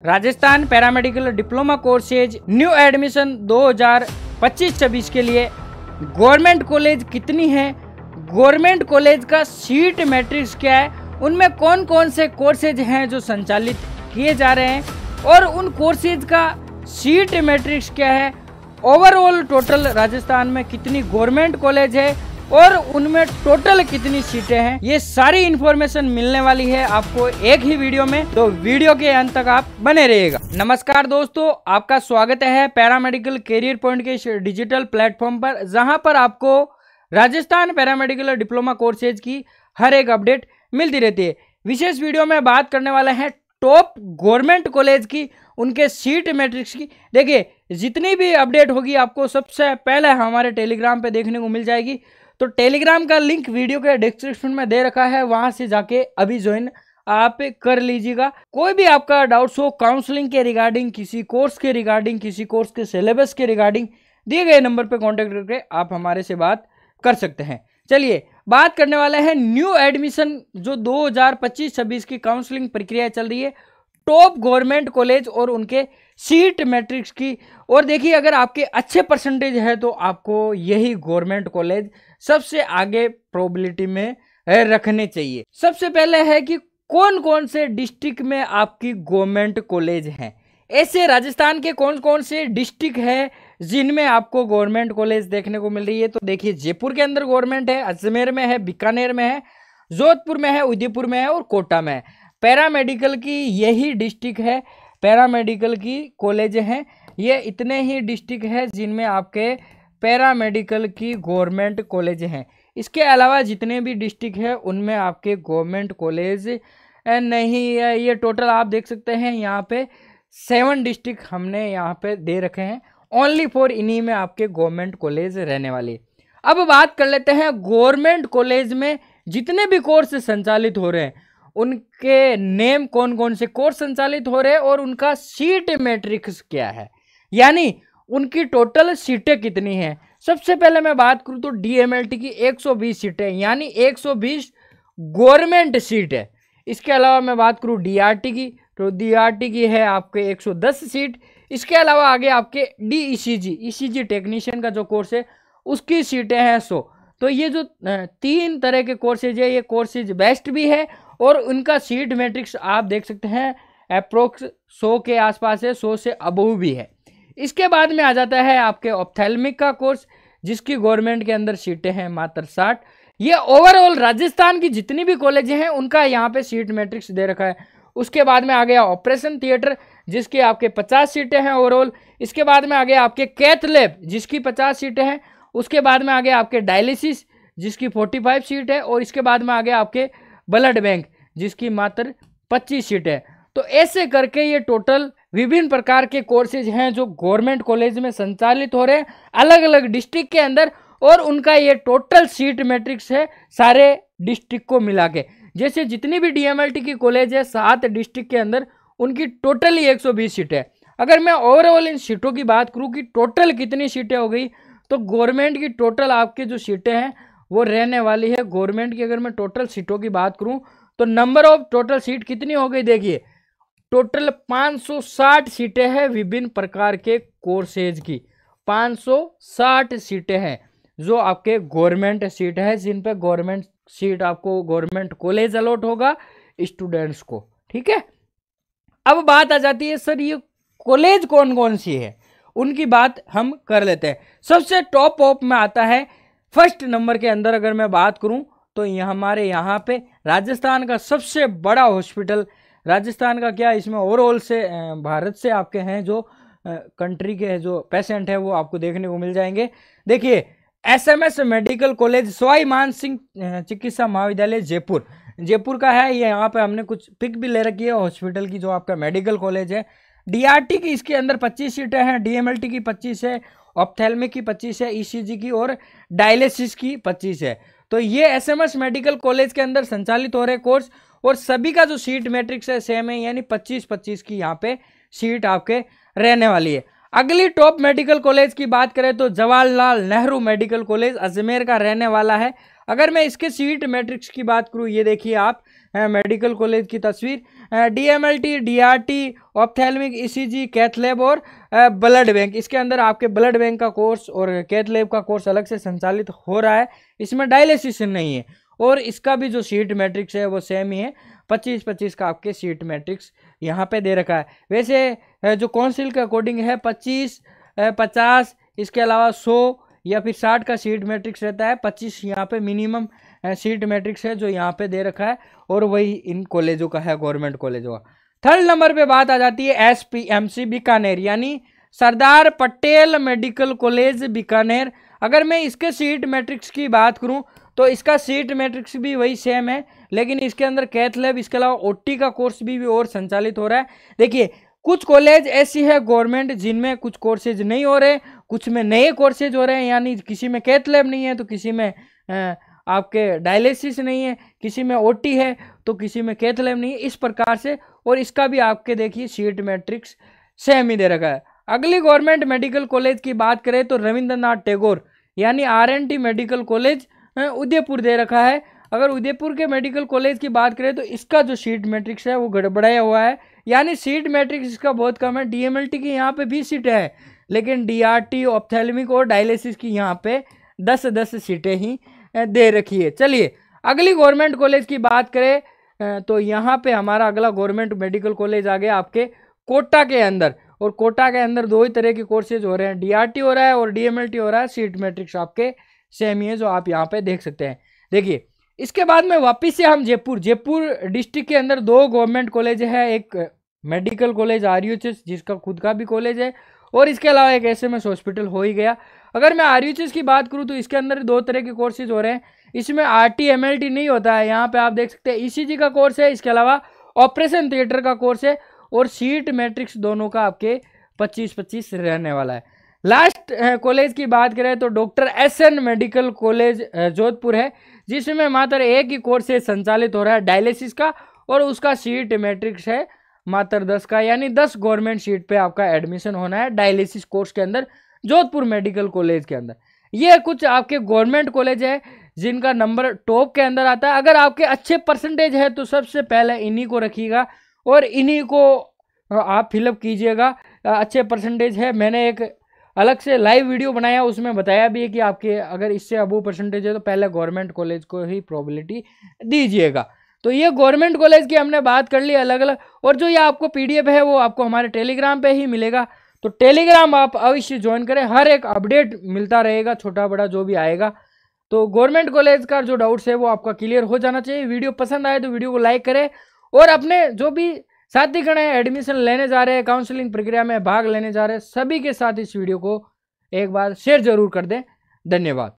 Rajasthan paramedical diploma courses new admission 2025-26 के लिए government college कितनी है, गवर्नमेंट कॉलेज का सीट मैट्रिक्स क्या है, उनमें कौन कौन से कोर्सेज हैं जो संचालित किए जा रहे हैं और उन कोर्सेज का सीट मैट्रिक्स क्या है, ओवरऑल टोटल राजस्थान में कितनी गवर्नमेंट कॉलेज है और उनमें टोटल कितनी सीटें हैं, ये सारी इंफॉर्मेशन मिलने वाली है आपको एक ही वीडियो में, तो वीडियो के अंत तक आप बने रहिएगा। नमस्कार दोस्तों, आपका स्वागत है पैरामेडिकल कैरियर पॉइंट के इस डिजिटल प्लेटफॉर्म पर, जहां पर आपको राजस्थान पैरामेडिकल डिप्लोमा कोर्सेज की हर एक अपडेट मिलती रहती है। विशेष वीडियो में बात करने वाले हैं टॉप गवर्नमेंट कॉलेज की, उनके सीट मैट्रिक्स की। देखिए, जितनी भी अपडेट होगी आपको सबसे पहले हमारे टेलीग्राम पे देखने को मिल जाएगी, तो टेलीग्राम का लिंक वीडियो के डिस्क्रिप्शन में दे रखा है, वहां से जाके अभी ज्वाइन आप कर लीजिएगा। कोई भी आपका डाउट्स हो काउंसलिंग के रिगार्डिंग, किसी कोर्स के रिगार्डिंग, किसी कोर्स के सिलेबस के रिगार्डिंग, दिए गए नंबर पे कांटेक्ट करके आप हमारे से बात कर सकते हैं। चलिए बात करने वाले हैं न्यू एडमिशन जो 2025-26 की काउंसलिंग प्रक्रिया चल रही है, टॉप गवर्नमेंट कॉलेज और उनके सीट मैट्रिक्स की। और देखिए, अगर आपके अच्छे परसेंटेज है तो आपको यही गवर्नमेंट कॉलेज सबसे आगे प्रोबेबिलिटी में रखने चाहिए। सबसे पहले है कि कौन कौन से डिस्ट्रिक्ट में आपकी गवर्नमेंट कॉलेज हैं। ऐसे राजस्थान के कौन कौन से डिस्ट्रिक्ट है जिनमें आपको गवर्नमेंट कॉलेज देखने को मिल रही है। तो देखिए, जयपुर के अंदर गवर्नमेंट है, अजमेर में है, बीकानेर में है, जोधपुर में है, उदयपुर में है और कोटा में है। पैरामेडिकल की यही डिस्ट्रिक्ट है, पैरामेडिकल की कॉलेज हैं, ये इतने ही डिस्ट्रिक्ट है जिनमें आपके पैरामेडिकल की गवर्नमेंट कॉलेज हैं। इसके अलावा जितने भी डिस्ट्रिक्ट है उनमें आपके गवर्नमेंट कॉलेज नहीं है। ये टोटल आप देख सकते हैं, यहाँ पे 7 डिस्ट्रिक्ट हमने यहाँ पे दे रखे हैं, ओनली फॉर इन्हीं में आपके गवर्नमेंट कॉलेज रहने वाले। अब बात कर लेते हैं गवर्नमेंट कॉलेज में जितने भी कोर्स संचालित हो रहे हैं उनके नेम, कौन कौन से कोर्स संचालित हो रहे हैं और उनका सीट मैट्रिक्स क्या है, यानी उनकी टोटल सीटें कितनी हैं। सबसे पहले मैं बात करूं तो डीएमएलटी की 120 सीटें, यानी 120 गवर्नमेंट सीट है। इसके अलावा मैं बात करूं डीआरटी की, तो डीआरटी की है आपके 110 सीट। इसके अलावा आगे आपके ईसीजी टेक्नीशियन का जो कोर्स है उसकी सीटें हैं 100। तो ये जो 3 तरह के कोर्सेज है, ये कोर्सेज बेस्ट भी है और उनका सीट मैट्रिक्स आप देख सकते हैं अप्रोक्स 100 के आसपास है, 100 से अबव भी है। इसके बाद में आ जाता है आपके ऑप्थेल्मिक का कोर्स, जिसकी गवर्नमेंट के अंदर सीटें हैं मात्र 60। ये ओवरऑल राजस्थान की जितनी भी कॉलेज हैं उनका यहाँ पे सीट मैट्रिक्स दे रखा है। उसके बाद में आ गया ऑपरेशन थिएटर, जिसकी आपके 50 सीटें हैं ओवरऑल। इसके बाद में आ गया आपके कैथ लैब, जिसकी 50 सीटें हैं। उसके बाद में आ गया आपके डायलिसिस, जिसकी 45 सीट है। और इसके बाद में आ गया आपके ब्लड बैंक, जिसकी मात्र 25 सीटें है। तो ऐसे करके ये टोटल विभिन्न प्रकार के कोर्सेज हैं जो गवर्नमेंट कॉलेज में संचालित हो रहे हैं अलग अलग डिस्ट्रिक्ट के अंदर, और उनका ये टोटल सीट मैट्रिक्स है सारे डिस्ट्रिक्ट को मिला के। जैसे जितनी भी डीएमएलटी की कॉलेज है 7 डिस्ट्रिक्ट के अंदर, उनकी टोटली 120 सीटें है। अगर मैं ओवरऑल इन सीटों की बात करूं कि टोटल कितनी सीटें हो गई, तो गवर्नमेंट की टोटल आपकी जो सीटें हैं वो रहने वाली है। गवर्नमेंट की अगर मैं टोटल सीटों की बात करूं तो नंबर ऑफ टोटल सीट कितनी हो गई, देखिए टोटल 560 सीटें हैं विभिन्न प्रकार के कोर्सेज की। 560 सीटें हैं जो आपके गवर्नमेंट सीट है, जिन पे गवर्नमेंट सीट आपको गवर्नमेंट कॉलेज अलॉट होगा स्टूडेंट्स को। ठीक है, अब बात आ जाती है सर ये कॉलेज कौन कौन सी है, उनकी बात हम कर लेते हैं। सबसे टॉप ऑफ में आता है फर्स्ट नंबर के अंदर अगर मैं बात करूं तो हमारे यहाँ पे राजस्थान का सबसे बड़ा हॉस्पिटल, राजस्थान का क्या इसमें ओवरऑल से भारत से आपके हैं जो कंट्री के जो पेशेंट है वो आपको देखने को मिल जाएंगे। देखिए, एसएमएस मेडिकल कॉलेज सवाई मान सिंह चिकित्सा महाविद्यालय जयपुर, जयपुर का है ये। यहाँ पे हमने कुछ पिक भी ले रखी है हॉस्पिटल की जो आपका मेडिकल कॉलेज है। डीआरटी की इसके अंदर 25 सीटें हैं, डीएमएलटी की 25 है, ऑप्थेल्मिक की 25 है, ईसीजी की और डायलिसिस की 25 है। तो ये एसएमएस मेडिकल कॉलेज के अंदर संचालित हो रहे कोर्स, और सभी का जो सीट मैट्रिक्स है सेम है, यानी 25-25 की यहाँ पे सीट आपके रहने वाली है। अगली टॉप मेडिकल कॉलेज की बात करें तो जवाहरलाल नेहरू मेडिकल कॉलेज अजमेर का रहने वाला है। अगर मैं इसके सीट मैट्रिक्स की बात करूँ, ये देखिए आप मेडिकल कॉलेज की तस्वीर, DMLT, DRT, ophthalmic, ECG, cath lab और ब्लड बैंक। इसके अंदर आपके ब्लड बैंक का कोर्स और कैथ लैब का कोर्स अलग से संचालित हो रहा है, इसमें डायलिसिस नहीं है। और इसका भी जो सीट मैट्रिक्स है वो सेम ही है, 25-25 का आपके सीट मैट्रिक्स यहाँ पे दे रखा है। वैसे जो काउंसिल के अकॉर्डिंग है 25, 50, इसके अलावा 100 या फिर 60 का सीट मैट्रिक्स रहता है। 25 यहाँ पे मिनिमम सीट मैट्रिक्स है जो यहाँ पे दे रखा है, और वही इन कॉलेजों का है, गवर्नमेंट कॉलेजों का। थर्ड नंबर पे बात आ जाती है SPMC बीकानेर, यानी सरदार पटेल मेडिकल कॉलेज बीकानेर। अगर मैं इसके सीट मैट्रिक्स की बात करूं तो इसका सीट मैट्रिक्स भी वही सेम है, लेकिन इसके अंदर कैथ लैब, इसके अलावा OT का कोर्स भी और संचालित हो रहा है। देखिए कुछ कॉलेज ऐसी है गवर्नमेंट जिनमें कुछ कोर्सेज नहीं हो रहे, कुछ में नए कोर्सेज हो रहे हैं, यानी किसी में कैथ लैब नहीं है तो किसी में आपके डायलिसिस नहीं है, किसी में OT है तो किसी में कैथ लैब नहीं है, इस प्रकार से। और इसका भी आपके देखिए सीट मैट्रिक्स सेम ही दे रखा है। अगली गवर्नमेंट मेडिकल कॉलेज की बात करें तो रविंद्रनाथ टैगोर यानी RNT मेडिकल कॉलेज उदयपुर दे रखा है। अगर उदयपुर के मेडिकल कॉलेज की बात करें तो इसका जो सीट मैट्रिक्स है वो गड़बड़ाया हुआ है, यानी सीट मैट्रिक्स इसका बहुत कम है। DMLT की यहाँ पे 20 सीटें हैं, लेकिन DRT, ऑप्थेल्मिक और डायलिसिस की यहाँ पे 10-10 सीटें ही दे रखी है। चलिए अगली गवर्नमेंट कॉलेज की बात करें तो यहाँ पे हमारा अगला गवर्नमेंट मेडिकल कॉलेज आ गया आपके कोटा के अंदर, और कोटा के अंदर दो ही तरह के कोर्सेज हो रहे हैं, DRT हो रहा है और DMLT हो रहा है। सीट मैट्रिक्स आपके सेम ही है जो आप यहाँ पे देख सकते हैं। देखिए इसके बाद में वापिस से हम जयपुर डिस्ट्रिक्ट के अंदर दो गवर्नमेंट कॉलेज है, एक मेडिकल कॉलेज RUHS जिसका खुद का भी कॉलेज है, और इसके अलावा एक SMS हॉस्पिटल हो ही गया। अगर मैं RUHS की बात करूं तो इसके अंदर दो तरह के कोर्सेज हो रहे हैं, इसमें RT MLT नहीं होता है। यहाँ पे आप देख सकते हैं ECG का कोर्स है, इसके अलावा ऑपरेशन थिएटर का कोर्स है, और सीट मैट्रिक्स दोनों का आपके 25-25 रहने वाला है। लास्ट कॉलेज की बात करें तो doctor SN medical college Jodhpur है, जिसमें मात्र एक ही कोर्स है संचालित हो रहा है डायलिसिस का, और उसका सीट मैट्रिक्स है मात्र 10 का, यानी 10 गवर्नमेंट सीट पे आपका एडमिशन होना है डायलिसिस कोर्स के अंदर जोधपुर मेडिकल कॉलेज के अंदर। ये कुछ आपके गवर्नमेंट कॉलेज है जिनका नंबर टॉप के अंदर आता है। अगर आपके अच्छे परसेंटेज है तो सबसे पहले इन्हीं को रखिएगा और इन्हीं को आप फिलअप कीजिएगा। अच्छे परसेंटेज है, मैंने एक अलग से लाइव वीडियो बनाया, उसमें बताया भी है कि आपके अगर इससे अबव परसेंटेज है तो पहले गवर्नमेंट कॉलेज को ही प्रोबेबिलिटी दीजिएगा। तो ये गवर्नमेंट कॉलेज की हमने बात कर ली अलग अलग, और जो ये आपको PDF है वो आपको हमारे टेलीग्राम पे ही मिलेगा, तो टेलीग्राम आप अवश्य ज्वाइन करें, हर एक अपडेट मिलता रहेगा, छोटा बड़ा जो भी आएगा। तो गवर्नमेंट कॉलेज का जो डाउट्स है वो आपका क्लियर हो जाना चाहिए। वीडियो पसंद आए तो वीडियो को लाइक करें, और अपने जो भी साथी गण हैं एडमिशन लेने जा रहे हैं, काउंसलिंग प्रक्रिया में भाग लेने जा रहे हैं, सभी के साथ इस वीडियो को एक बार शेयर जरूर कर दें। धन्यवाद।